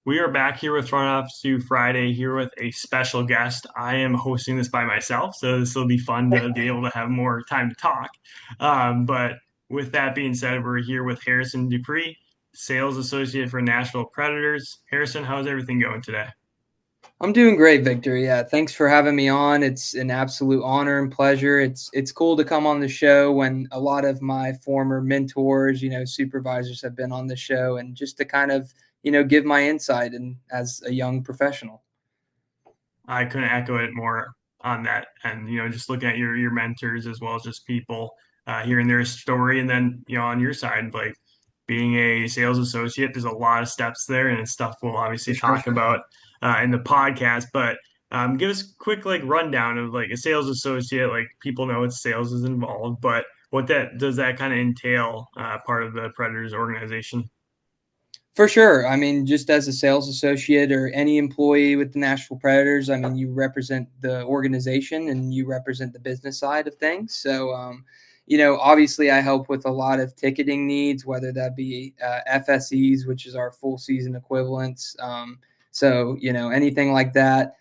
We are back here with Front Office to Friday here with a special guest. I am hosting this by myself, so this will be fun to be able to have more time to talk. But with that being said, we're here with Harrison DuPree, sales associate for Nashville Predators. Harrison, how's everything going today? I'm doing great, Victor. Yeah, thanks for having me on. It's an absolute honor and pleasure. It's cool to come on the show when a lot of my former mentors, supervisors have been on the show, and just to kind of, give my insight and as a young professional. I couldn't echo it more on that. And just looking at your mentors as well as just people hearing their story, and then on your side, like being a sales associate, there's a lot of steps there, and it's stuff we'll For obviously sure. talk about in the podcast. But give us a quick like rundown of like a sales associate. Like people know it's sales is involved, but what that does that kind of entail part of the Predators organization? For sure. I mean, just as a sales associate or any employee with the Nashville Predators, I mean, you represent the organization and you represent the business side of things. So, obviously, I help with a lot of ticketing needs, whether that be FSEs, which is our full season equivalents. Anything like that.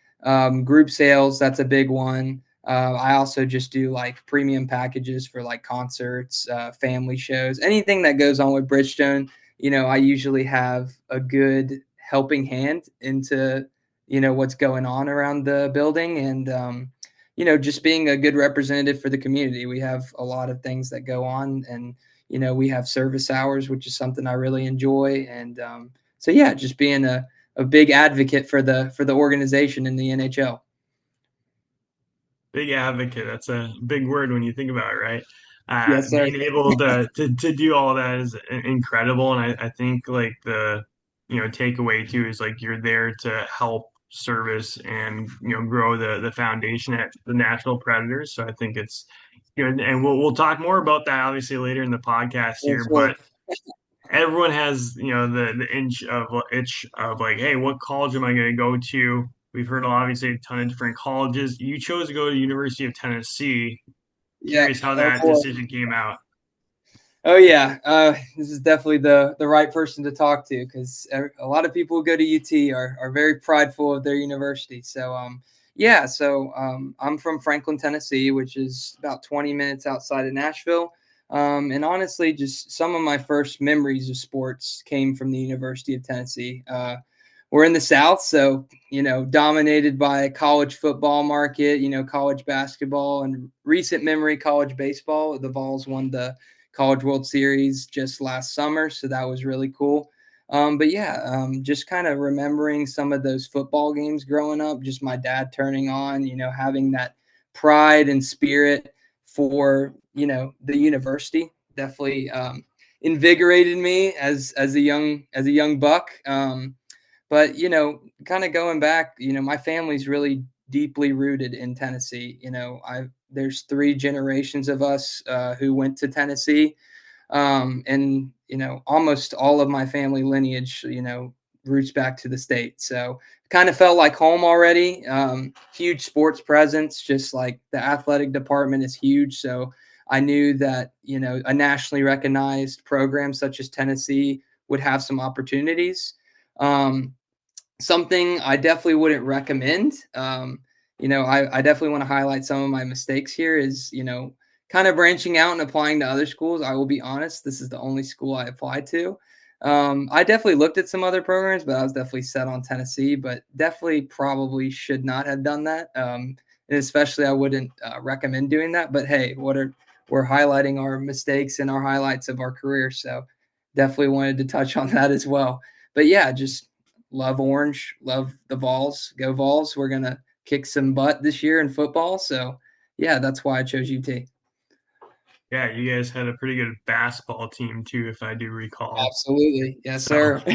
Group sales, that's a big one. I also just do like premium packages for like concerts, family shows, anything that goes on with Bridgestone. I usually have a good helping hand into, what's going on around the building and, just being a good representative for the community. We have a lot of things that go on and, we have service hours, which is something I really enjoy. And yeah, just being a big advocate for the organization in the NHL. Big advocate. That's a big word when you think about it, right? Yes, sir. Being able to do all that is incredible, and I think like the takeaway too is like you're there to help service and grow the foundation at the National Predators. So I think it's good, and we'll talk more about that obviously later in the podcast For here. sure. But everyone has the itch of like, hey, what college am I going to go to? We've heard obviously a ton of different colleges. You chose to go to the University of Tennessee. Yeah. Curious how Oh that boy. decision came out. Oh yeah, this is definitely the right person to talk to because a lot of people who go to UT are very prideful of their university. I'm from Franklin, Tennessee, which is about 20 minutes outside of Nashville. And honestly, just some of my first memories of sports came from the University of Tennessee. We're in the South, so dominated by college football market, college basketball, and recent memory college baseball. The Vols won the College World Series just last summer, so that was really cool. Just kind of remembering some of those football games growing up, just my dad turning on, having that pride and spirit for the university definitely invigorated me as a young buck. But kind of going back, my family's really deeply rooted in Tennessee. I There's three generations of us who went to Tennessee, and almost all of my family lineage, roots back to the state. So kind of felt like home already. Huge sports presence, just like the athletic department is huge. So I knew that a nationally recognized program such as Tennessee would have some opportunities. Um, Something I definitely wouldn't recommend. I definitely want to highlight some of my mistakes here is, kind of branching out and applying to other schools. I will be honest, this is the only school I applied to. I definitely looked at some other programs, but I was definitely set on Tennessee, but definitely probably should not have done that. And especially I wouldn't recommend doing that. But hey, we're highlighting our mistakes and our highlights of our career. So definitely wanted to touch on that as well. But yeah, just love orange, love the Vols. Go Vols. We're going to kick some butt this year in football. So, yeah, that's why I chose UT. Yeah, you guys had a pretty good basketball team too, if I do recall. Absolutely. Yes, So sir. I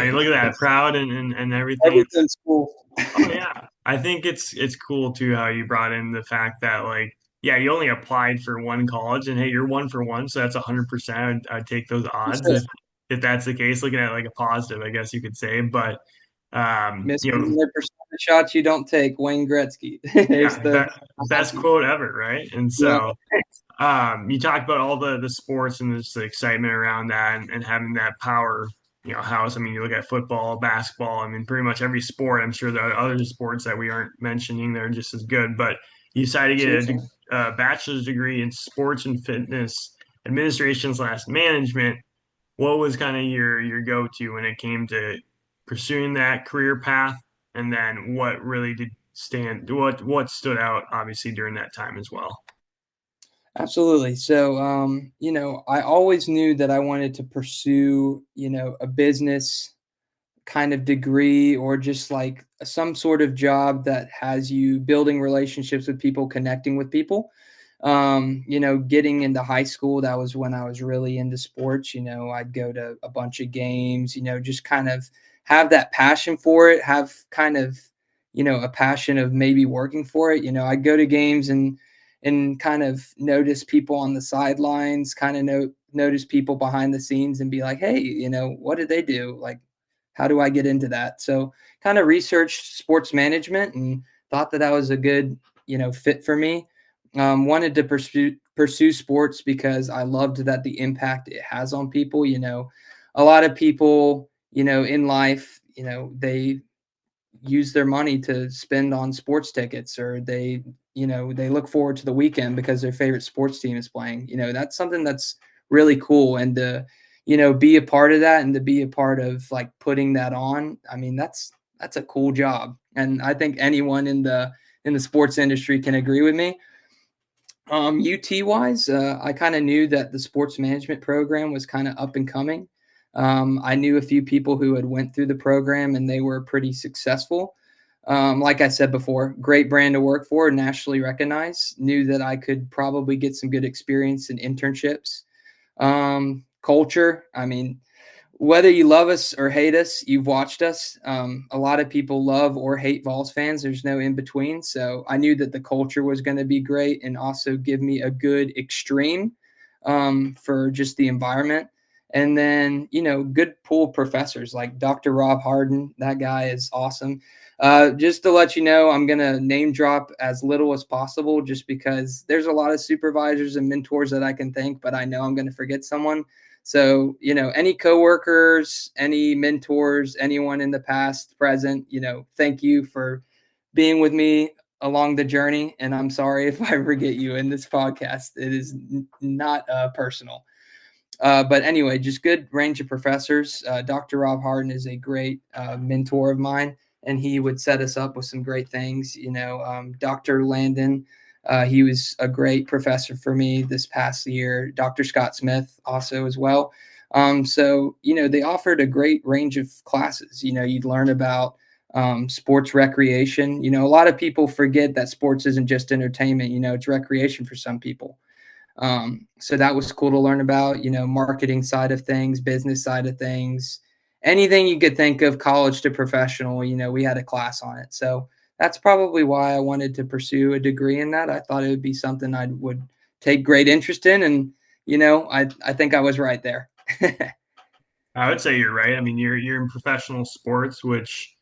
mean, look at that, proud and everything. Everything's cool. Oh yeah, I think it's cool too how you brought in the fact that like yeah, you only applied for one college, and hey, you're one for one, so that's 100%. I'd take those odds if that's the case. Looking at it like a positive, I guess you could say. But Miss 100% of the shots you don't take, Wayne Gretzky. It's yeah, the best quote ever, right? And yeah, so you talked about all the sports and just the excitement around that and having that power house. I mean, you look at football, basketball. I mean, pretty much every sport. I'm sure there are other sports that we aren't mentioning that are just as good. But you decided to get Absolutely. a bachelor's degree in sports and fitness administration slash management. What was kind of your go to when it came to pursuing that career path? And then what really did stand? What stood out obviously during that time as well? Absolutely. So, I always knew that I wanted to pursue, a business kind of degree or just like some sort of job that has you building relationships with people, connecting with people. Getting into high school, that was when I was really into sports. I'd go to a bunch of games, just kind of have that passion for it, have kind of, a passion of maybe working for it. I'd go to games and kind of notice people on the sidelines, kind of notice people behind the scenes and be like, hey, what did they do? Like, how do I get into that? So kind of researched sports management and thought that was a good, fit for me. Wanted to pursue sports because I loved that the impact it has on people. A lot of people, in life, they use their money to spend on sports tickets or they look forward to the weekend because their favorite sports team is playing. That's something that's really cool and to be a part of that and to be a part of like putting that on. I mean, that's a cool job, and I think anyone in the sports industry can agree with me. UT wise, I kind of knew that the sports management program was kind of up and coming. I knew a few people who had went through the program and they were pretty successful. Like I said before, great brand to work for, nationally recognized. Knew that I could probably get some good experience in internships. Culture, I mean, whether you love us or hate us, you've watched us. A lot of people love or hate Vols fans. There's no in between. So I knew that the culture was going to be great and also give me a good extreme for just the environment. And then, good pool of professors like Dr. Rob Harden. That guy is awesome. Just to let you know, I'm going to name drop as little as possible just because there's a lot of supervisors and mentors that I can thank, but I know I'm going to forget someone. So, any coworkers, any mentors, anyone in the past, present, thank you for being with me along the journey. And I'm sorry if I forget you in this podcast. It is not personal. But anyway, just good range of professors. Dr. Rob Harden is a great mentor of mine, and he would set us up with some great things. Dr. Landon, he was a great professor for me this past year. Dr. Scott Smith also as well. So, they offered a great range of classes. You'd learn about sports recreation. A lot of people forget that sports isn't just entertainment, it's recreation for some people. So that was cool to learn about, marketing side of things, business side of things, anything you could think of, college to professional, we had a class on it. So that's probably why I wanted to pursue a degree in that. I thought it would be something I would take great interest in. And, I think I was right there. I would say you're right. I mean, you're in professional sports, which,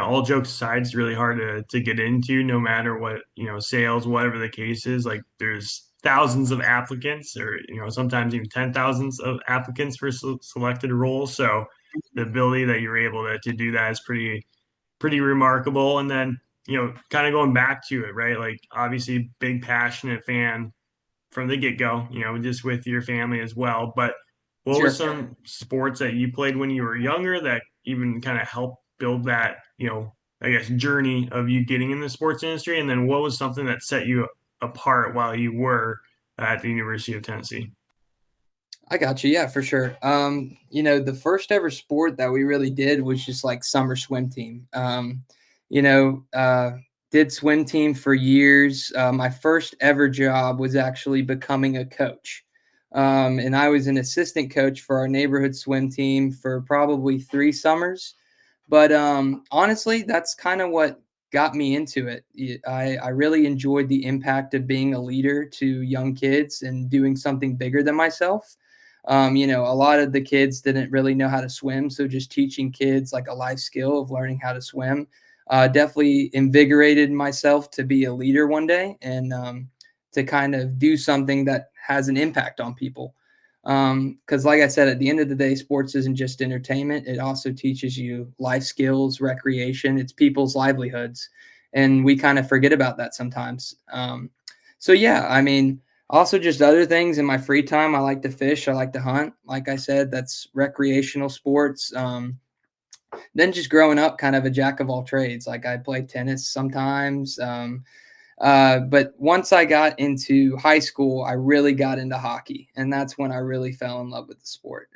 all jokes aside, is really hard to get into, no matter what, sales, whatever the case is. Like, there's thousands of applicants, or sometimes even 10,000s of applicants for selected roles. So the ability that you're able to do that is pretty remarkable. And then, kind of going back to it, right? Like, obviously, big passionate fan from the get go, just with your family as well. But what was Sure. some sports that you played when you were younger that even kind of helped build that, I guess, journey of you getting in the sports industry? And then what was something that set you apart while you were at the University of Tennessee? I got you. Yeah, for sure. The first ever sport that we really did was just like summer swim team. You know, uh, did swim team for years. My first ever job was actually becoming a coach. And I was an assistant coach for our neighborhood swim team for probably 3 summers. But honestly, that's kind of what got me into it. I really enjoyed the impact of being a leader to young kids and doing something bigger than myself. A lot of the kids didn't really know how to swim, so just teaching kids like a life skill of learning how to swim definitely invigorated myself to be a leader one day and to kind of do something that has an impact on people. Because, like I said, at the end of the day, sports isn't just entertainment. It also teaches you life skills, recreation. It's people's livelihoods. And we kind of forget about that sometimes. So, yeah, I mean, also just other things in my free time. I like to fish. I like to hunt. Like I said, that's recreational sports. Then just growing up, kind of a jack of all trades. Like I play tennis sometimes. But once I got into high school, I really got into hockey, and that's when I really fell in love with the sport.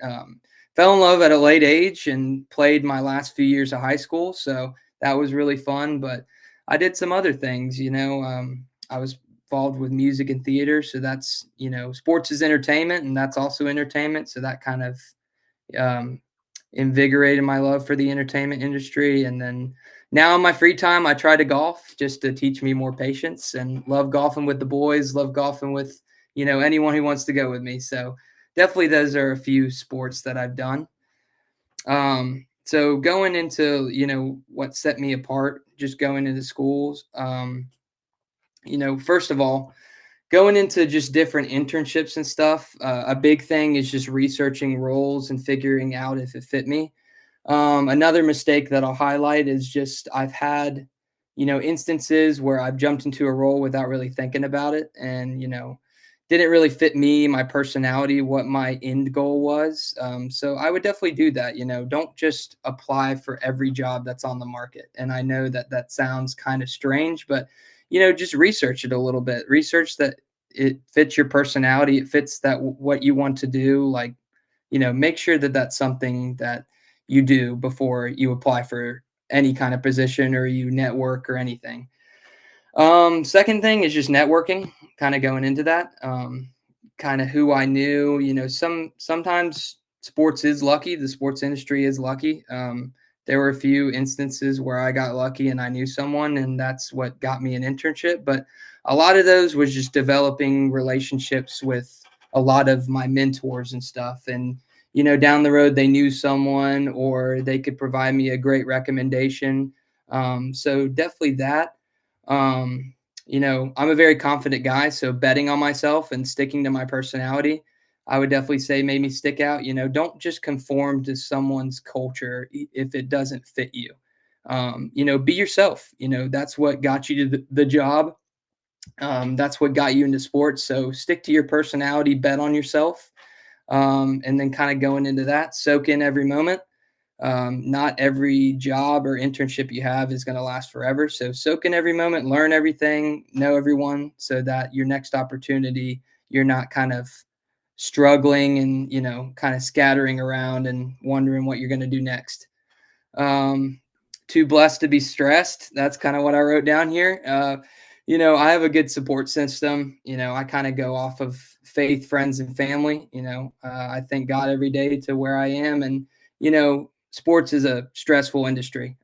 Fell in love at a late age and played my last few years of high school, so that was really fun. But I did some other things, I was involved with music and theater, so that's sports is entertainment, and that's also entertainment. So that kind of um, invigorated my love for the entertainment industry. And then now in my free time, I try to golf just to teach me more patience and love golfing with the boys, love golfing with, anyone who wants to go with me. So definitely those are a few sports that I've done. So going into, what set me apart, just going into schools, first of all, going into just different internships and stuff, a big thing is just researching roles and figuring out if it fit me. Another mistake that I'll highlight is just I've had, instances where I've jumped into a role without really thinking about it and, didn't really fit me, my personality, what my end goal was. So I would definitely do that. Don't just apply for every job that's on the market. And I know that that sounds kind of strange, but, just research it a little bit. Research that it fits your personality, it fits that what you want to do. Like, make sure that that's something that you do before you apply for any kind of position or you network or anything. Second thing is just networking, kind of going into that. Kind of who I knew, sometimes sports is lucky. The sports industry is lucky. There were a few instances where I got lucky and I knew someone, and that's what got me an internship. But a lot of those was just developing relationships with a lot of my mentors and stuff. And, down the road, they knew someone or they could provide me a great recommendation. So definitely that. Um, I'm a very confident guy, so betting on myself and sticking to my personality, I would definitely say made me stick out. Don't just conform to someone's culture if it doesn't fit you. Be yourself. That's what got you to the job. That's what got you into sports. So stick to your personality, bet on yourself, and then kind of going into that, soak in every moment. Not every job or internship you have is going to last forever. So soak in every moment, learn everything, know everyone, so that your next opportunity, you're not kind of struggling and, kind of scattering around and wondering what you're going to do next. Um, Too blessed to be stressed. That's kind of what I wrote down here. I have a good support system. I kind of go off of faith, friends, and family. I thank God every day to where I am. And, sports is a stressful industry.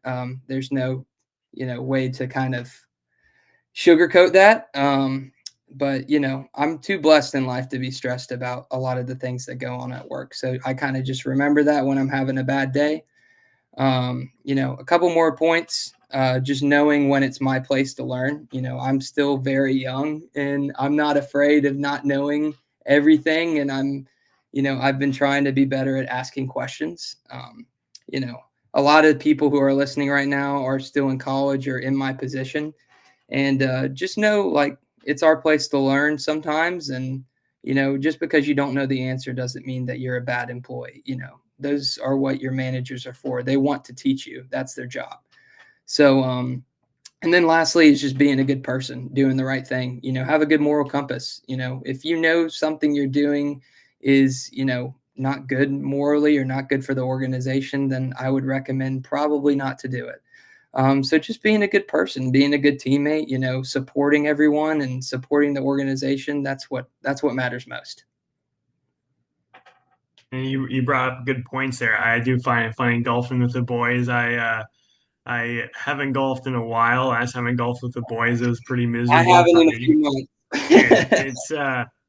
There's no, way to kind of sugarcoat that. But, I'm too blessed in life to be stressed about a lot of the things that go on at work. So I kind of just remember that when I'm having a bad day. A couple more points. Just knowing when it's my place to learn. I'm still very young and I'm not afraid of not knowing everything. And I've been trying to be better at asking questions. You know, a lot of people who are listening right now are still in college or in my position. And just know, like, it's our place to learn sometimes. And, just because you don't know the answer doesn't mean that you're a bad employee. Those are what your managers are for. They want to teach you. That's their job. So, and then lastly is just being a good person, doing the right thing. Have a good moral compass. If you know something you're doing is, not good morally or not good for the organization, then I would recommend probably not to do it. So just being a good person, being a good teammate, supporting everyone and supporting the organization. That's what matters most. And you brought up good points there. I do find it funny golfing with the boys. I haven't golfed in a while. Last time I golfed with the boys, it was pretty I miserable haven't for in a me. few Dude, months. it's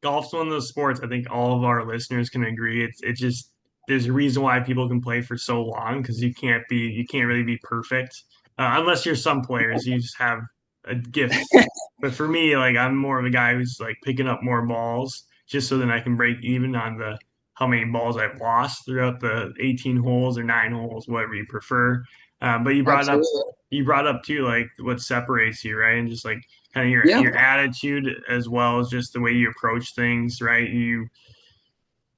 golf's one of those sports. I think all of our listeners can agree. It's just there's a reason why people can play for so long because you can't really be perfect unless you're some players. You just have a gift. But for me, like I'm more of a guy who's like picking up more balls just so then I can break even on how many balls I've lost throughout the 18 holes or 9 holes, whatever you prefer. But Absolutely. you brought up too, like what separates you, right? And just like kind of Yeah, your attitude as well as just the way you approach things, right?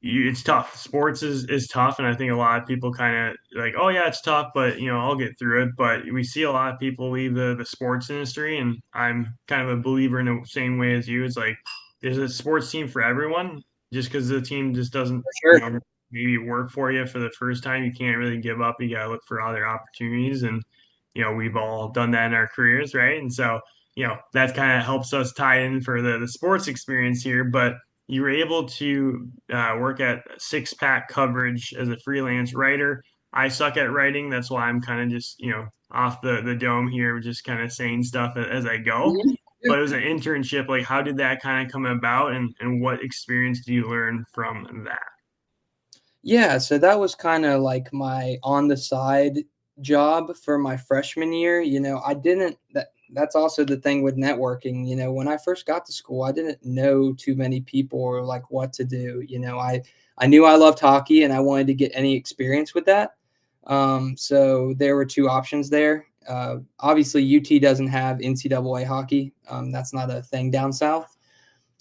It's tough. Sports is tough, and I think a lot of people kind of like, oh yeah, it's tough, but I'll get through it. But we see a lot of people leave the sports industry, and I'm kind of a believer in the same way as you. It's like there's a sports team for everyone. Just because the team just doesn't, for sure. maybe work for you for the first time, you can't really give up. You gotta look for other opportunities, and we've all done that in our careers, right? And so that kind of helps us tie in for the sports experience here, but you were able to work at Six Pack Coverage as a freelance writer. I suck at writing. That's why I'm kind of just, off the dome here, just kind of saying stuff as I go. Mhm. Yeah. But it was an internship. Like, how did that kind of come about, and what experience do you learn from that? Yeah, so that was kind of like my on the side job for my freshman year. I didn't that's also the thing with networking. When I first got to school, I didn't know too many people or like what to do. I knew I loved hockey and I wanted to get any experience with that. So there were two options there. Obviously, UT doesn't have NCAA hockey. That's not a thing down south.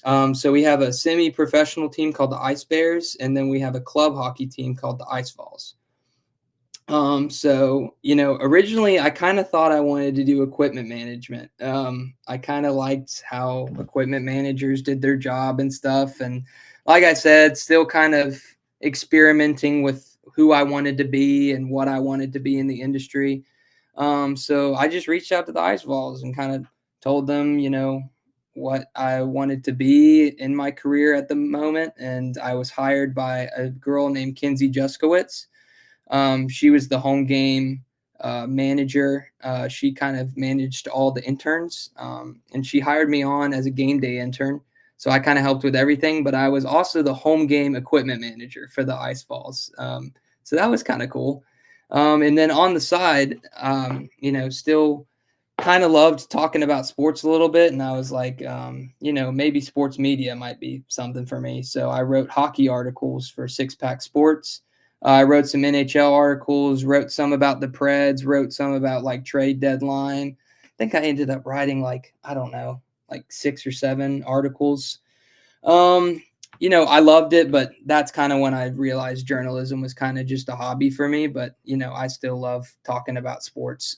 So we have a semi-professional team called the Ice Bears, and then we have a club hockey team called the Ice Falls. Originally I kind of thought I wanted to do equipment management. I kind of liked how equipment managers did their job and stuff. And like I said, still kind of experimenting with who I wanted to be and what I wanted to be in the industry. So I just reached out to the Ice Balls and kind of told them, what I wanted to be in my career at the moment. And I was hired by a girl named Kinsey Juskowitz. She was the home game manager. She kind of managed all the interns, and she hired me on as a game day intern. So I kind of helped with everything, but I was also the home game equipment manager for the Ice Falls. So that was kind of cool. And then on the side, still kind of loved talking about sports a little bit. And I was like, maybe sports media might be something for me. So I wrote hockey articles for Six Pack Sports. I wrote some NHL articles, wrote some about the Preds, wrote some about like trade deadline. I think I ended up writing like, I don't know, like 6 or 7 articles. I loved it, but that's kind of when I realized journalism was kind of just a hobby for me. But, I still love talking about sports.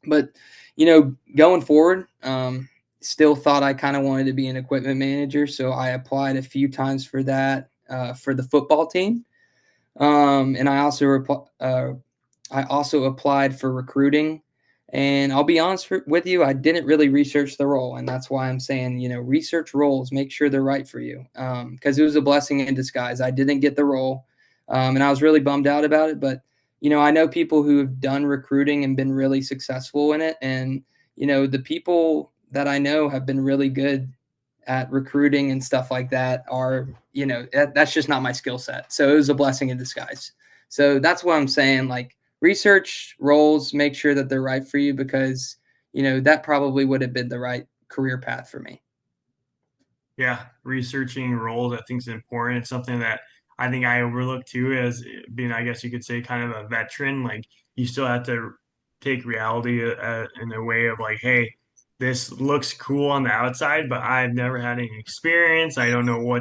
But going forward, still thought I kind of wanted to be an equipment manager, so I applied a few times for that for the football team, and I also applied for recruiting. And I'll be honest with you, I didn't really research the role, and that's why I'm saying research roles, make sure they're right for you, because it was a blessing in disguise. I didn't get the role, and I was really bummed out about it, but I know people who have done recruiting and been really successful in it. And, the people that I know have been really good at recruiting and stuff like that are, that's just not my skill set. So it was a blessing in disguise. So that's what I'm saying. Like, research roles, make sure that they're right for you because, that probably would have been the right career path for me. Yeah, researching roles I think is important. It's something that I think I overlook too, as being, I guess you could say, kind of a veteran. Like, you still have to take reality in a way of like, hey, this looks cool on the outside, but I've never had any experience. I don't know Yeah.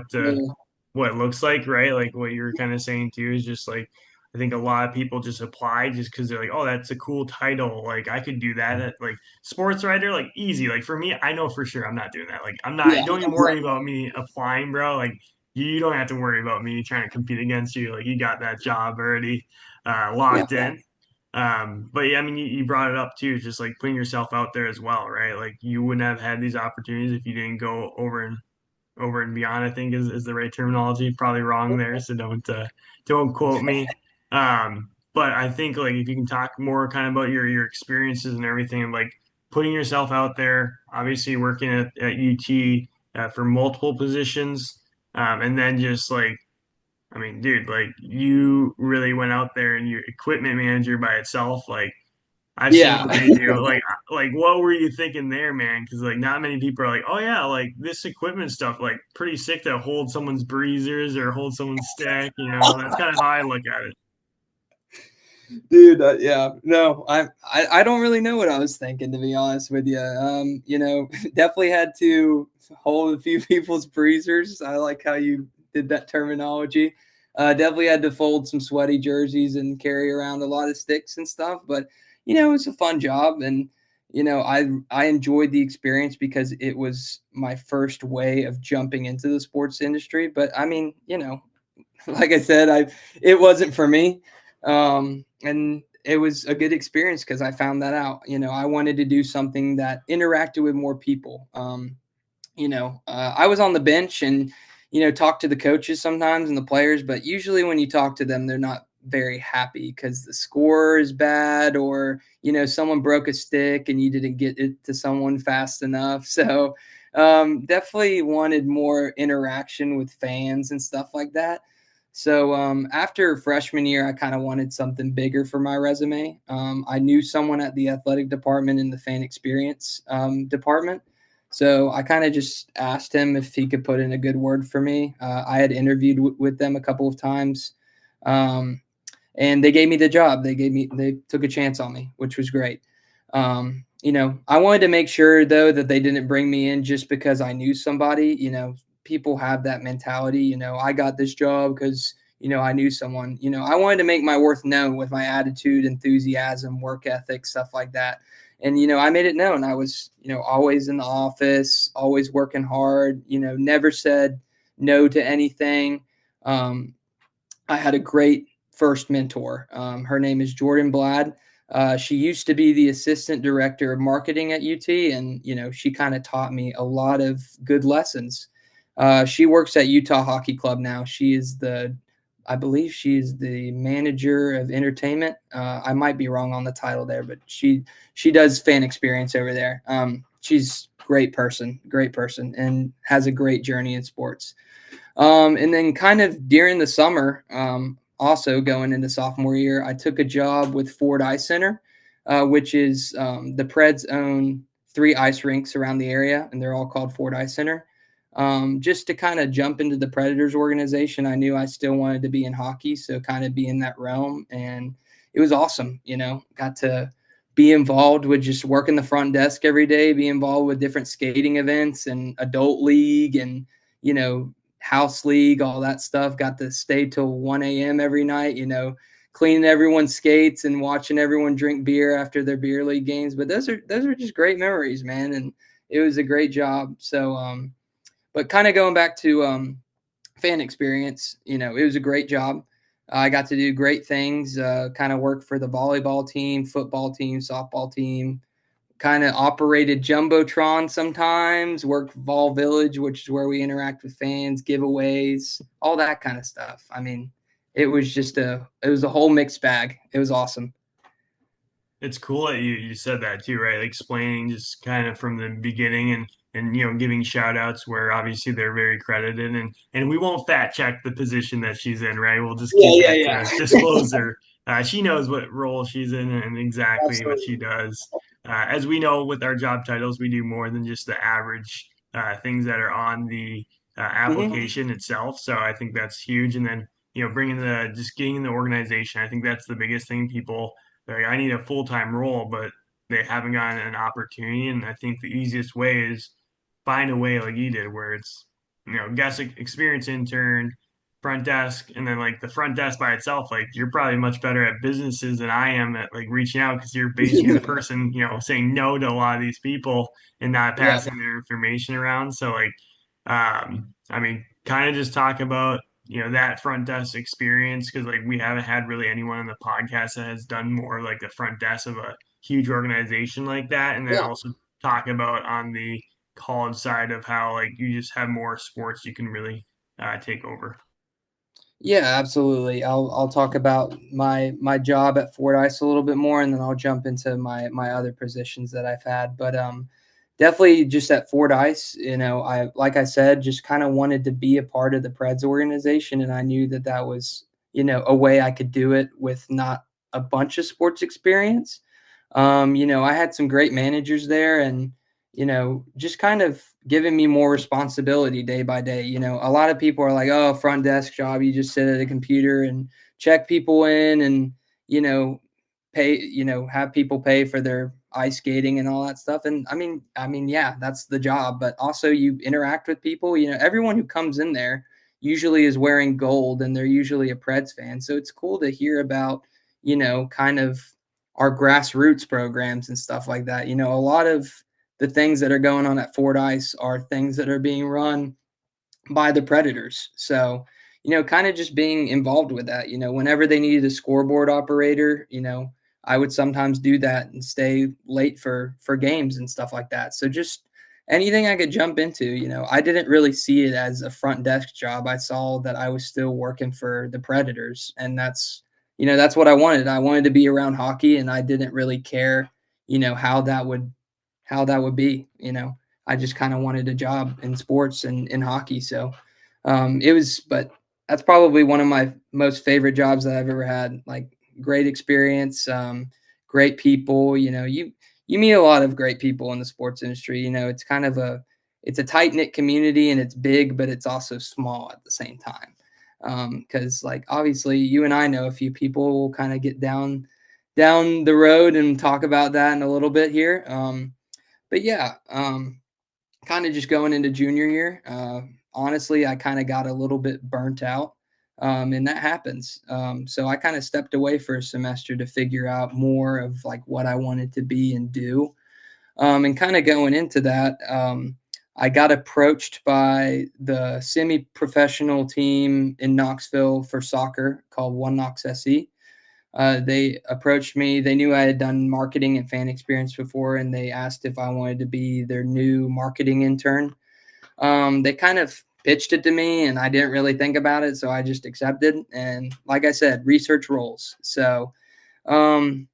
what it looks like, right? Like what you were kind of saying too is just like, I think a lot of people just apply just because they're like, oh, that's a cool title. Like, I could do that at like sports writer, like easy. Like for me, I know for sure I'm not doing that. Like, I'm not, Yeah. don't even worry Exactly. about me applying, bro. Like, you don't have to worry about me trying to compete against you. Like, you got that job already Yeah. locked in. But yeah, I mean, you brought it up too, just like putting yourself out there as well, right? Like, you wouldn't have had these opportunities if you didn't go over and beyond, I think is the right terminology. Probably wrong there, so don't quote me. But I think like if you can talk more kind of about your experiences and everything, and like putting yourself out there, obviously working at UT for multiple positions, and then just like, I mean, dude, like you really went out there and your equipment manager by itself, like I've seen Yeah. what they do. Like what were you thinking there, man? Because like not many people are like, oh yeah, like this equipment stuff, like pretty sick to hold someone's breezers or hold someone's stick. That's kind of how I look at it. Dude, yeah, no, I don't really know what I was thinking, to be honest with you. Definitely had to hold a few people's breezers. I like how you did that terminology. Definitely had to fold some sweaty jerseys and carry around a lot of sticks and stuff. But it's a fun job, and I enjoyed the experience because it was my first way of jumping into the sports industry. But I mean, like I said, it wasn't for me, and it was a good experience because I found that out. I wanted to do something that interacted with more people. I was on the bench and talk to the coaches sometimes and the players, but usually when you talk to them, they're not very happy because the score is bad or someone broke a stick and you didn't get it to someone fast enough. So definitely wanted more interaction with fans and stuff like that. So after freshman year, I kind of wanted something bigger for my resume. I knew someone at the athletic department in the fan experience department. So I kind of just asked him if he could put in a good word for me. I had interviewed with them a couple of times, um, and they gave me the job. They took a chance on me, which was great. I wanted to make sure though that they didn't bring me in just because I knew somebody. People have that mentality. I got this job because I knew someone. I wanted to make my worth known with my attitude, enthusiasm, work ethic, stuff like that. And I made it known. I was always in the office, always working hard. Never said no to anything. Um, I had a great first mentor. Her name is Jordan Blad. She used to be the assistant director of marketing at UT, and she kind of taught me a lot of good lessons. She works at Utah Hockey Club now. I believe she is the manager of entertainment. I might be wrong on the title there, but she does fan experience over there. She's great person, and has a great journey in sports. And then kind of during the summer, also going into sophomore year, I took a job with Ford Ice Center, which is the Preds own 3 ice rinks around the area, and they're all called Ford Ice Center. Just to kind of jump into the Predators organization, I knew I still wanted to be in hockey, so kind of be in that realm, and it was awesome. Got to be involved with just working the front desk every day, be involved with different skating events and adult league and you know house league, all that stuff. Got to stay till 1 a.m. every night, cleaning everyone's skates and watching everyone drink beer after their beer league games. But those are just great memories, man. And it was a great job. So, but kind of going back to fan experience, it was a great job. I got to do great things, kind of work for the volleyball team, football team, softball team, kind of operated Jumbotron sometimes, worked Vol Village, which is where we interact with fans, giveaways, all that kind of stuff. I mean, it was a whole mixed bag. It was awesome. It's cool that you said that too, right? Like explaining just kind of from the beginning and giving shout outs where obviously they're very credited and we won't fat check the position that she's in, right? We'll just keep Yeah, that yeah, to yeah. disclosure. She knows what role she's in and exactly what she Absolutely. does. As we know with our job titles, we do more than just the average things that are on the Hmm. application itself. So I think that's huge. And then bringing the just getting in the organization, I think that's the biggest thing people like I need a full time role, but they haven't gotten an opportunity. And I think the easiest way is find a way like you did, where it's guest experience intern, front desk, and then like the front desk by itself. Like you're probably much better at businesses than I am at like reaching out because you're basically the person saying no to a lot of these people and not Yeah. passing their information around. So like, I mean, kind of just talk about that front desk experience because like we haven't had really anyone on the podcast that has done more like the front desk of a huge organization like that and then Yeah. also talk about on the college side of how like you just have more sports you can really take over. Yeah, absolutely. I'll talk about my job at Fordyce a little bit more, and then I'll jump into my other positions that I've had. But definitely just at Fordyce, I like I said, just kind of wanted to be a part of the Preds organization, and I knew that that was a way I could do it with not a bunch of sports experience. I had some great managers there and, just kind of giving me more responsibility day by day. A lot of people are like, oh, front desk job, you just sit at a computer and check people in and, you know, have people pay for their ice skating and all that stuff. And yeah, that's the job, but also you interact with people. Everyone who comes in there usually is wearing gold and they're usually a Preds fan. So it's cool to hear about, kind of our grassroots programs and stuff like that. A lot of the things that are going on at Fort Ice are things that are being run by the Predators. So, kind of just being involved with that. Whenever they needed a scoreboard operator, I would sometimes do that and stay late for games and stuff like that. So just anything I could jump into. I didn't really see it as a front desk job. I saw that I was still working for the Predators, and that's what I wanted. I wanted to be around hockey, and I didn't really care, how that would be. I just kind of wanted a job in sports and in hockey. So but that's probably one of my most favorite jobs that I've ever had. Like great experience, great people. You meet a lot of great people in the sports industry. It's kind of it's a tight knit community and it's big, but it's also small at the same time. Because like obviously you and I know a few people. Will kind of get down the road and talk about that in a little bit here. But yeah, kind of just going into junior year. Honestly, I kind of got a little bit burnt out, and that happens. So I kind of stepped away for a semester to figure out more of like what I wanted to be and do. And kind of going into that, I got approached by the semi-professional team in Knoxville for soccer called One Knox SE. They approached me. They knew I had done marketing and fan experience before, and they asked if I wanted to be their new marketing intern. They kind of pitched it to me, and I didn't really think about it, so I just accepted. And like I said, research roles. So, um,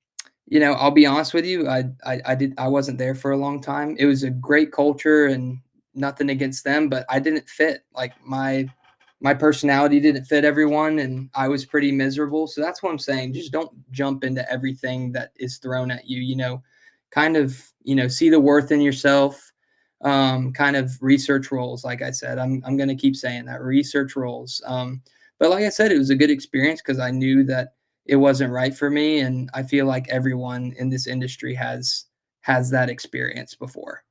I'll be honest with you. I wasn't there for a long time. It was a great culture, and nothing against them, but I didn't fit. Like my personality didn't fit everyone and I was pretty miserable. So that's what I'm saying. Just don't jump into everything that is thrown at you, kind of, see the worth in yourself. Kind of research roles. Like I said, I'm going to keep saying that research roles. But like I said, it was a good experience because I knew that it wasn't right for me. And I feel like everyone in this industry has that experience before.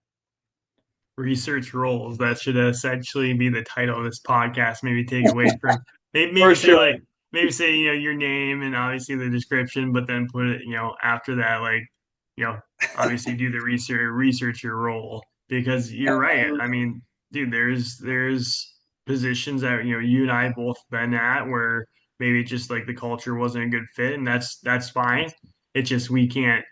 Research roles. That should essentially be the title of this podcast. Maybe take away from For maybe say sure. like maybe say your name and obviously the description, but then put it after that like you know obviously do the research your role because you're right. I mean, dude, there's positions that you and I both been at where maybe just like the culture wasn't a good fit, and that's fine. It's just we can't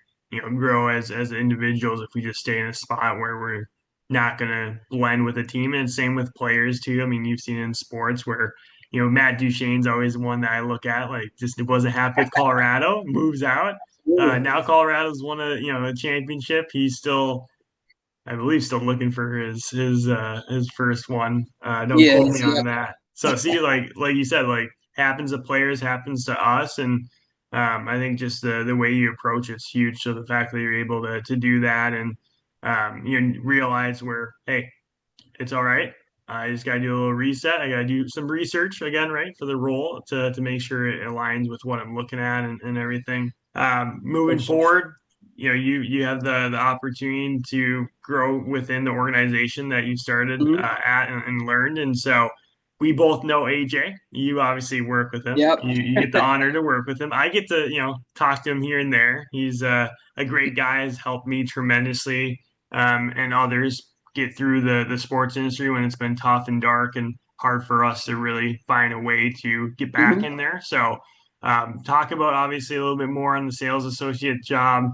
grow as individuals if we just stay in a spot where we're not going to blend with a team. And same with players too. I mean, you've seen in sports where Matt Duchene's always one that I look at. Like, just it wasn't happy with Colorado, moves out. Now Colorado's won a championship. He's still, I believe, still looking for his first one. Don't quote me Yes. on that. So see, like you said, like happens to players, happens to us, and I think just the way you approach it's huge. So the fact that you're able to do that and you realize where hey, it's all right. I just got to do a little reset. I got to do some research again, right, for the role to make sure it aligns with what I'm looking at and everything. Moving Yep. forward, you have the opportunity to grow within the organization that you started Mhm. at and learned. And so we both know AJ. You obviously work with him. Yep. You get the honor to work with him. I get to talk to him here and there. He's a great guy. Has helped me tremendously and others get through the sports industry when it's been tough and dark and hard for us to really find a way to get back Mhm. in there. So, talk about obviously a little bit more on the sales associate job.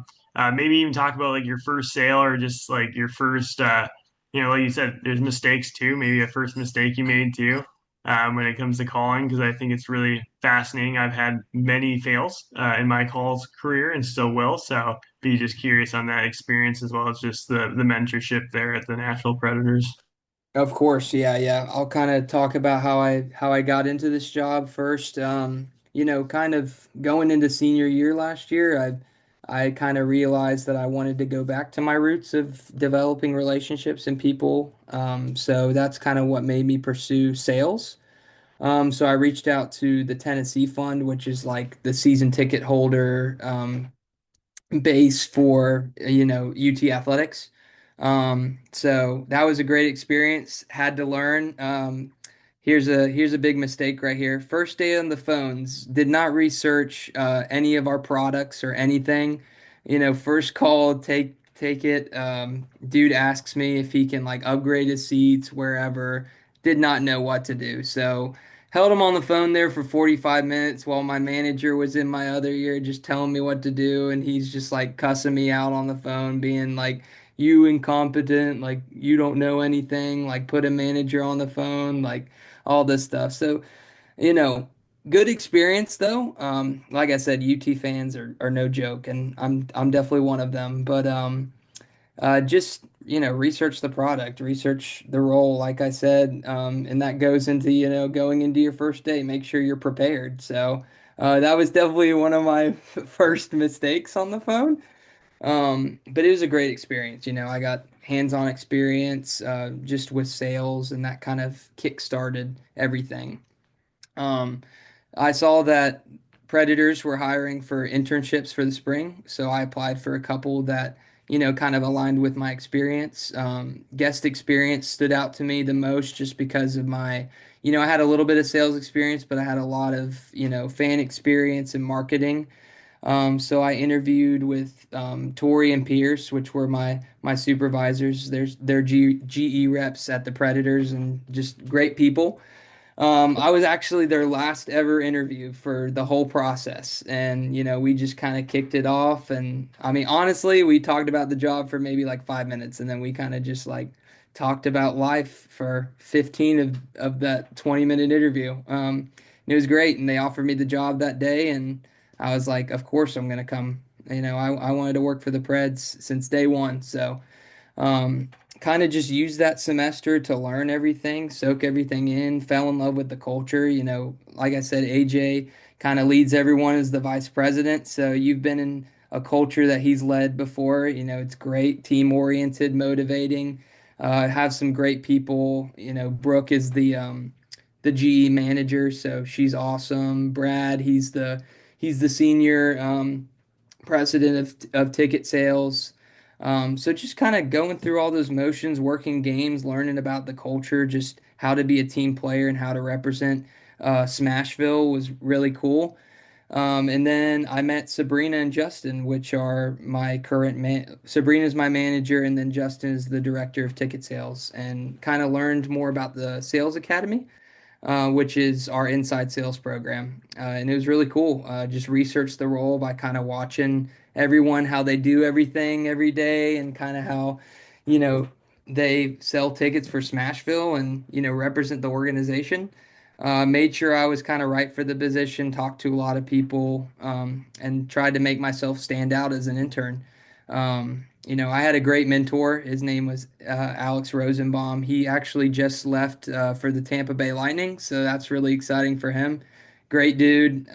Maybe even talk about like your first sale or just like your first, like you said, there's mistakes too. Maybe a first mistake you made too when it comes to calling because I think it's really fascinating. I've had many fails in my calls career and still will. So be just curious on that experience as well as just the mentorship there at the Nashville Predators. Of course, yeah, yeah. I'll kind of talk about how I got into this job first. Kind of going into senior year last year. I kind of realized that I wanted to go back to my roots of developing relationships and people. So that's kind of what made me pursue sales. So I reached out to the Tennessee Fund, which is like the season ticket holder base for UT athletics. So that was a great experience. Had to learn. Here's a big mistake right here. First day on the phones, did not research any of our products or anything. First call, take it. Dude asks me if he can like upgrade his seats wherever. Did not know what to do. So held him on the phone there for 45 minutes while my manager was in my other ear just telling me what to do. And he's just like cussing me out on the phone, being like, you incompetent, like, you don't know anything, like, put a manager on the phone, like, all this stuff. So, you know, good experience though. Like I said, UT fans are no joke, and I'm definitely one of them. But just research the product, research the role, like I said, and that goes into going into your first day. Make sure you're prepared. So that was definitely one of my first mistakes on the phone. But it was a great experience. I got hands-on experience just with sales, and that kind of kick-started everything. Um, I saw that Predators were hiring for internships for the spring, so I applied for a couple that, kind of aligned with my experience. Guest experience stood out to me the most just because of I had a little bit of sales experience, but I had a lot of, fan experience and marketing. So I interviewed with Tori and Pierce, which were my supervisors. They're GE reps at the Predators and just great people. I was actually their last ever interview for the whole process. And, we just kind of kicked it off. And I mean, honestly, we talked about the job for maybe like 5 minutes. And then we kind of just like talked about life for 15 of that 20-minute interview. And it was great. And they offered me the job that day. And I was like, of course I'm going to come. I wanted to work for the Preds since day one. So, um, kind of just used that semester to learn everything, soak everything in, fell in love with the culture. Like I said, AJ kind of leads everyone as the vice president. So you've been in a culture that he's led before. It's great, team oriented, motivating. Have some great people. Brooke is the GE manager, so she's awesome. Brad, he's the senior president of ticket sales. So just kind of going through all those motions, working games, learning about the culture, just how to be a team player and how to represent Smashville was really cool. And then I met Sabrina and Justin, which are my current man. Sabrina's my manager, and then Justin is the director of ticket sales, and kind of learned more about the sales academy, which is our inside sales program. And it was really cool. Just researched the role by kind of watching everyone, how they do everything every day, and kind of how, you know, they sell tickets for Smashville and, represent the organization. Made sure I was kind of right for the position, talked to a lot of people, and tried to make myself stand out as an intern. I had a great mentor. His name was Alex Rosenbaum. He actually just left for the Tampa Bay Lightning, so that's really exciting for him. Great dude.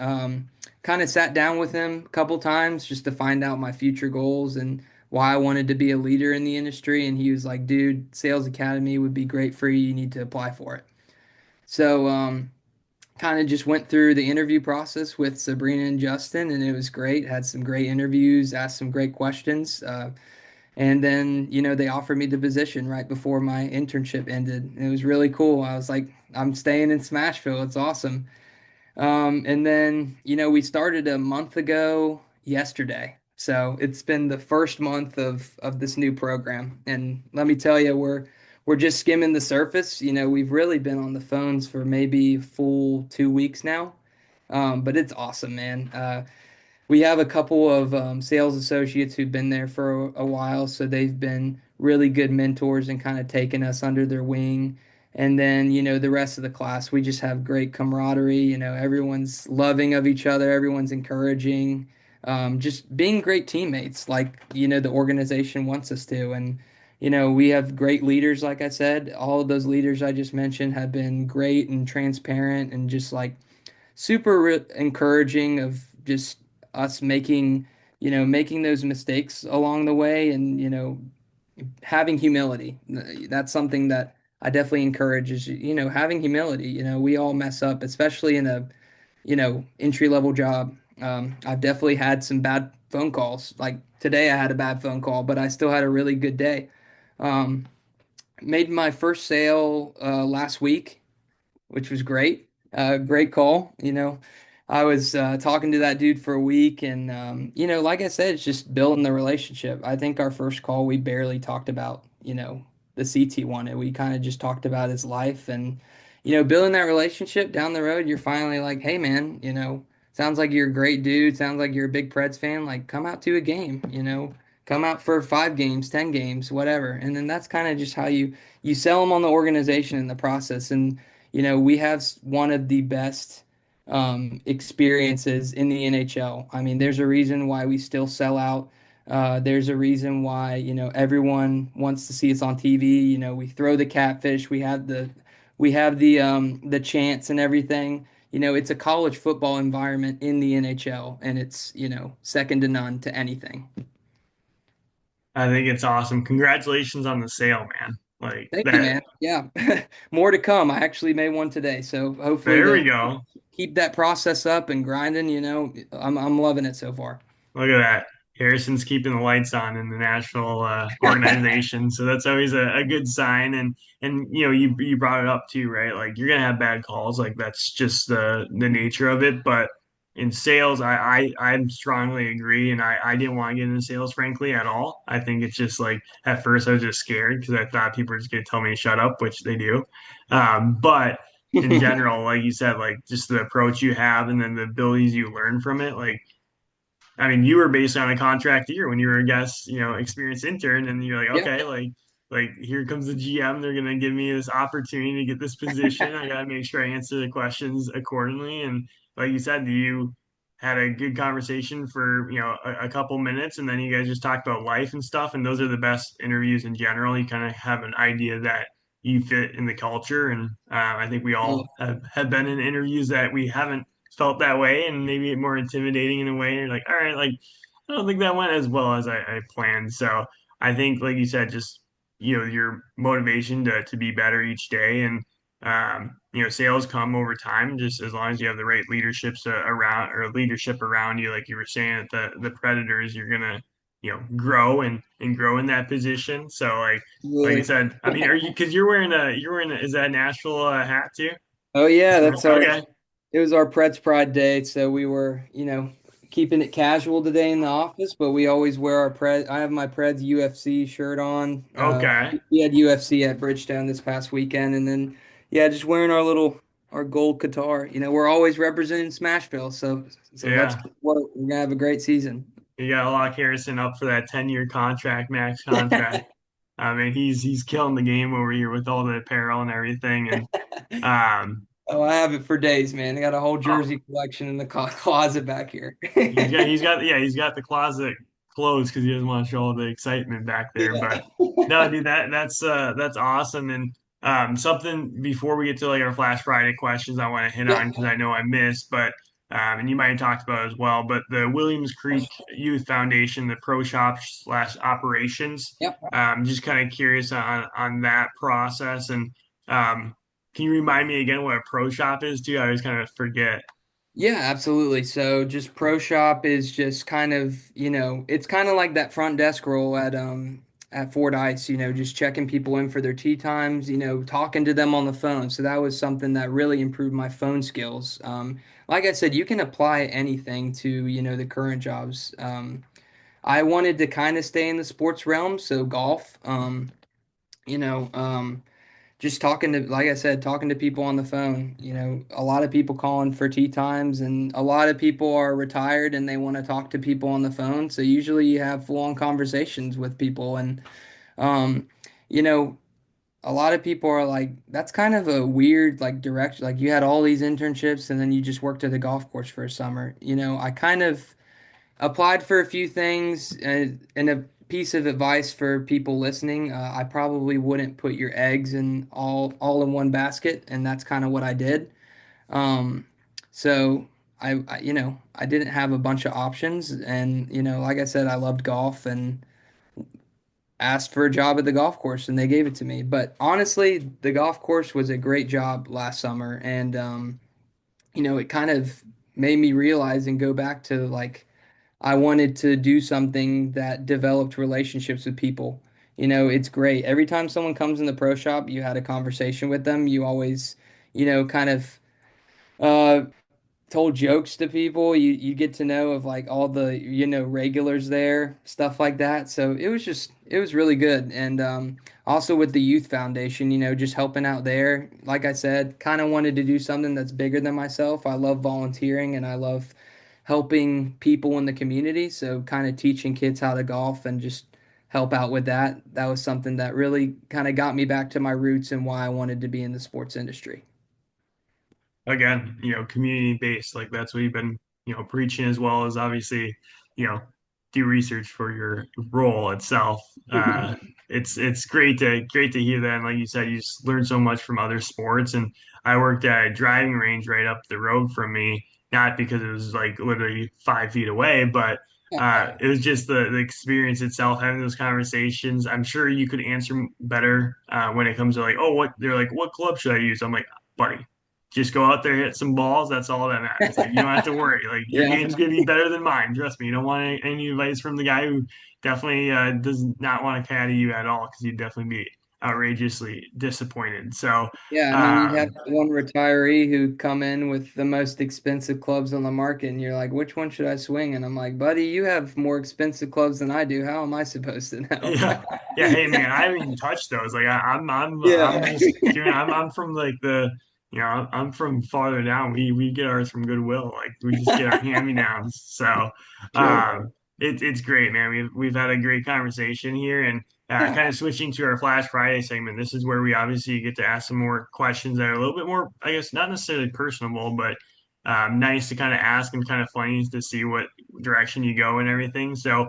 Kind of sat down with him a couple times just to find out my future goals and why I wanted to be a leader in the industry. And he was like, dude, Sales Academy would be great for you. You need to apply for it. So, kind of just went through the interview process with Sabrina and Justin, and it was great. Had some great interviews, asked some great questions. And then, they offered me the position right before my internship ended. It was really cool. I was like, I'm staying in Smashville. It's awesome. And then, we started a month ago yesterday. So it's been the first month of this new program. And let me tell you, we're just skimming the surface. We've really been on the phones for maybe a full 2 weeks now. But it's awesome, man. We have a couple of sales associates who've been there for a while, so they've been really good mentors and kind of taken us under their wing. And then, the rest of the class, we just have great camaraderie. Everyone's loving of each other, everyone's encouraging, just being great teammates, like, the organization wants us to. And, we have great leaders, like I said. All of those leaders I just mentioned have been great and transparent and just like super encouraging of just us making making those mistakes along the way and, having humility. That's something that I definitely encourage is, having humility. We all mess up, especially in a, entry level job. I've definitely had some bad phone calls. Like today, I had a bad phone call, but I still had a really good day. Um, Made my first sale last week, which was great. Great call. I was talking to that dude for a week, and like I said, it's just building the relationship. I think our first call we barely talked about, the CT one, and we kind of just talked about his life and building that relationship down the road. You're finally like, hey man, sounds like you're a great dude. Sounds like you're a big Preds fan. Like, come out to a game. Come out for 5 games, 10 games, whatever. And then that's kind of just how you sell them on the organization in the process. And we have one of the best experiences in the NHL. I mean, there's a reason why we still sell out. There's a reason why, everyone wants to see us on TV. We throw the catfish, we have the chants and everything. It's a college football environment in the NHL, and it's, second to none to anything. I think it's awesome. Congratulations on the sale, man. Like Thank you, that. man. Yeah. More to come. I actually made one today, so hopefully There the we go. keep that process up and grinding, I'm loving it so far. Look at that. Harrison's keeping the lights on in the Nashville organization, so that's always a good sign. And you brought it up too, right? Like you're gonna have bad calls, like that's just the nature of it. But in sales, I strongly agree, and I didn't want to get into sales, frankly, at all. I think it's just like at first I was just scared because I thought people were just gonna tell me to shut up, which they do. But in general, like you said, like just the approach you have and then the abilities you learn from it, like I mean, you were based on a contract year when you were a guest, experienced intern, and you're like, Yeah. okay, like here comes the GM. They're gonna give me this opportunity to get this position. I gotta make sure I answer the questions accordingly. And like you said, you had a good conversation for a couple minutes, and then you guys just talked about life and stuff. And those are the best interviews in general. You kind of have an idea that you fit in the culture, and I think we Yeah. all have been in interviews that we haven't felt that way and maybe more intimidating in a way. You're like, all right, like I don't think that went as well as I planned. So I think, like you said, just your motivation to be better each day and sales come over time just as long as you have the right leaderships around or leadership around you, like you were saying at the Predators, you're gonna grow and grow in that position. So like I Absolutely. said, I mean, are you because you're wearing is that Nashville hat too? Oh yeah, Okay. it was our Preds Pride Day, so we were, keeping it casual today in the office, but we always wear our Pred. I have my Preds UFC shirt on. Okay. We had UFC at Bridgestone this past weekend, and then yeah, just wearing our gold Qatar. We're always representing Smashville, so let's Yeah. keep work. We're gonna have a great season. You got to lock Harrison up for that 10-year contract, max contract. I mean, he's killing the game over here with all the apparel and everything. And um, Oh, I have it for days, man. I got a whole oh, jersey collection in the closet back here. he's got the closet closed because he doesn't want to show all the excitement back there. But Yeah. no, dude, that's awesome. And something before we get to like our Flash Friday questions, I want to hit Yeah. on because I know I missed, but and you might have talked about it as well. But the Williams Creek Youth Foundation, the pro shop slash operations. Yep. Just kind of curious on that process and can you remind me again what a pro shop is too? I always kind of forget. Yeah, absolutely. So just pro shop is just kind of, it's kind of like that front desk role at Fort Ice, just checking people in for their tea times, talking to them on the phone. So that was something that really improved my phone skills. Like I said, you can apply anything to, the current jobs. I wanted to kind of stay in the sports realm, so golf. You know, just talking to, like I said, talking to people on the phone. A lot of people calling for tea times, and a lot of people are retired and they want to talk to people on the phone. So usually you have full-on conversations with people, and um, you know, a lot of people are like, that's kind of a weird like direction. Like you had all these internships and then you just worked at the golf course for a summer. I kind of applied for a few things, and a piece of advice for people listening, I probably wouldn't put your eggs in all in one basket, and that's kind of what I did. Um, so I didn't have a bunch of options, and like I said, I loved golf and asked for a job at the golf course, and they gave it to me. But honestly, the golf course was a great job last summer, and it kind of made me realize and go back to like I wanted to do something that developed relationships with people. It's great. Every time someone comes in the pro shop, you had a conversation with them. You always, kind of uh told jokes to people. You get to know of like all the regulars there, stuff like that. So it was really good. And also with the youth foundation, just helping out there. Like I said, kind of wanted to do something that's bigger than myself. I love volunteering and I love helping people in the community. So kind of teaching kids how to golf and just help out with that. That was something that really kind of got me back to my roots and why I wanted to be in the sports industry. Again, community based, like that's what you've been, preaching, as well as obviously, you know, do research for your role itself. It's great to hear that. And like you said, you just learn so much from other sports. And I worked at a driving range right up the road from me, not because it was like literally 5 feet away, but it was just the experience itself, having those conversations. I'm sure you could answer better when it comes to like, oh, what they're like, what club should I use? I'm like, buddy, just go out there, hit some balls. That's all that matters. Like you don't have to worry. Like your Yeah. game's gonna be better than mine. Trust me. You don't want any advice from the guy who definitely does not want to caddy you at all, because you'd definitely be outrageously disappointed. So, Yeah, I mean, you'd have um, that one retiree who come in with the most expensive clubs on the market, and you're like, which one should I swing? And I'm like, buddy, you have more expensive clubs than I do. How am I supposed to know? yeah, yeah. Hey, man, I haven't even touched those. Like I'm Yeah. just doing. I'm from like I'm from farther down. We get ours from Goodwill. Like we just get our hand-me-downs. So, Sure. it's great, man. We've had a great conversation here, and Yeah. kind of switching to our Flash Friday segment. This is where we obviously get to ask some more questions that are a little bit more, I guess, not necessarily personable, but nice to kind of ask, and kind of funny to see what direction you go and everything. So.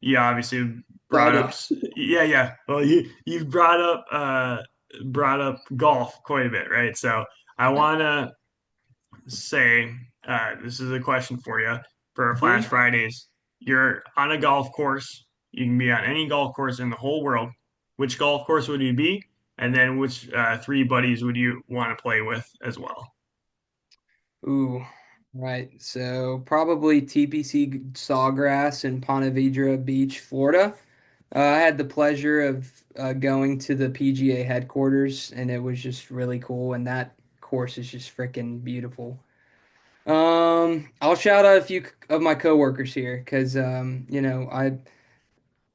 Yeah, obviously brought up. Excited. Yeah, yeah. Well, you've brought up golf quite a bit, right? So I want to say this is a question for you for our Flash Mhm. Fridays. You're on a golf course. You can be on any golf course in the whole world. Which golf course would you be? And then which three buddies would you want to play with as well? Ooh, right. So probably TPC Sawgrass in Ponte Vedra Beach, Florida. I had the pleasure of going to the PGA headquarters, and it was just really cool. And that course is just freaking beautiful. I'll shout out a few of my coworkers here because I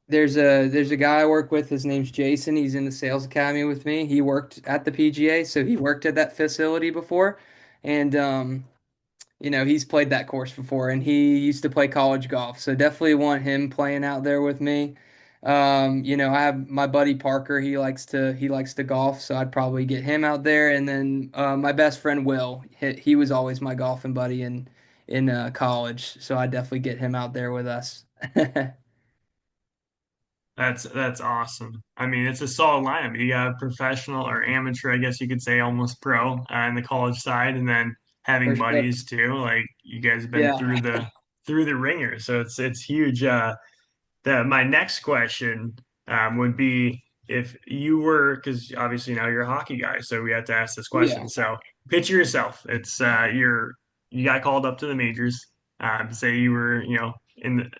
there's a guy I work with. His name's Jason. He's in the sales academy with me. He worked at the PGA, so he worked at that facility before, and he's played that course before, and he used to play college golf. So definitely want him playing out there with me. I have my buddy Parker. He likes to golf, so I'd probably get him out there. And then my best friend Will. He was always my golfing buddy in college, so I'd definitely get him out there with us. That's awesome. I mean, it's a solid lineup. You got professional or amateur, I guess you could say, almost pro on the college side, and then For having sure. buddies too. Like you guys have been Yeah. through the ringer, so it's huge. My next question would be, if you were, because obviously now you're a hockey guy, so we have to ask this Yeah. question. So picture yourself. It's you got called up to the majors. Say you were,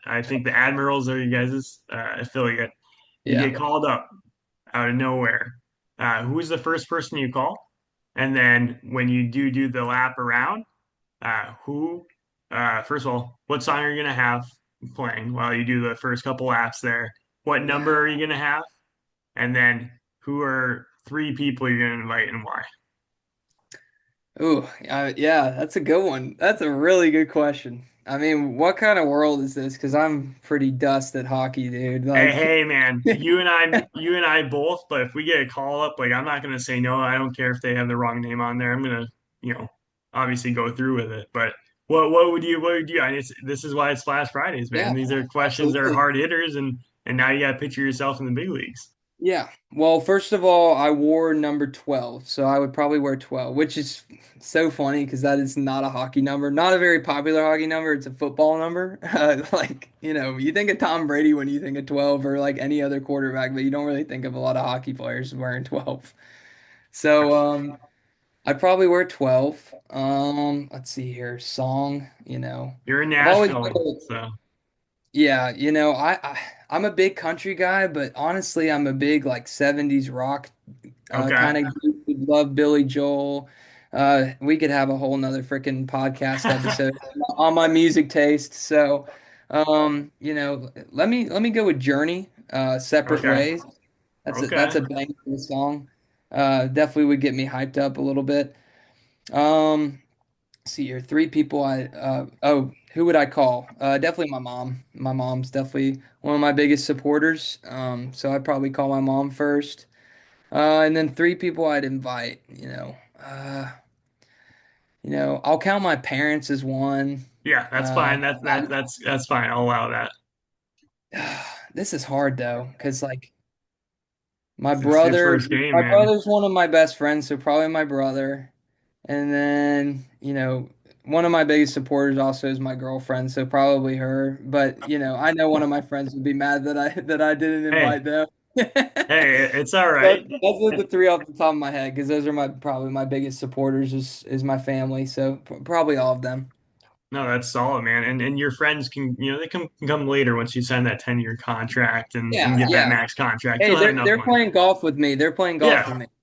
I think the Admirals are you guys' affiliate. You Yeah. get called up out of nowhere. Who is the first person you call? And then when you do the lap around, who, first of all, what song are you going to have playing while you do the first couple laps there? What Yeah. number are you going to have? And then who are three people you're going to invite and why? Ooh, yeah, that's a good one. That's a really good question. I mean, what kind of world is this? Because I'm pretty dust at hockey, dude. Hey, Like, hey, man, you and I both. But if we get a call up, like I'm not going to say no. I don't care if they have the wrong name on there. I'm going to, you know, obviously go through with it. But what would you? I mean, this is why it's Flash Fridays, man. yeah, These are questions that are absolutely. hard hitters, and now you got to picture yourself in the big leagues. Yeah. Well, first of all, I wore number 12, so I would probably wear 12, which is so funny because that is not a hockey number, not a very popular hockey number. It's a football number. Like, you think of Tom Brady when you think of 12 or like any other quarterback, but you don't really think of a lot of hockey players wearing 12. So, I'd probably wear 12. Let's see here. Song, You're in I've always Nashville, so yeah, I'm a big country guy, but honestly, I'm a big like 70s rock okay. kind of geek. Love Billy Joel. We could have a whole nother freaking podcast episode on my music taste. So, let me go with Journey, Separate Okay. Ways. That's Okay. a bang of a song. Definitely would get me hyped up a little bit. Um, see here, three people who would I call? Definitely my mom. My mom's definitely one of my biggest supporters. So I'd probably call my mom first. And then three people I'd invite, I'll count my parents as one. Yeah, that's Uh, fine. That's fine. I'll allow that. this is hard though, because like It's his first game, my man. brother's one of my best friends, so probably my brother. And then, one of my biggest supporters also is my girlfriend, so probably her. But, I know one of my friends would be mad that I didn't Hey, invite them. hey, it's all But right. those are the three off the top of my head because those are my probably my biggest supporters is my family. So probably all of them. No, that's solid, man. And your friends can, they can come later once you sign that 10-year contract and Yeah, get that yeah. max contract. Hey, You'll have they're enough they're money. playing golf with me. They're playing golf Yeah. with me.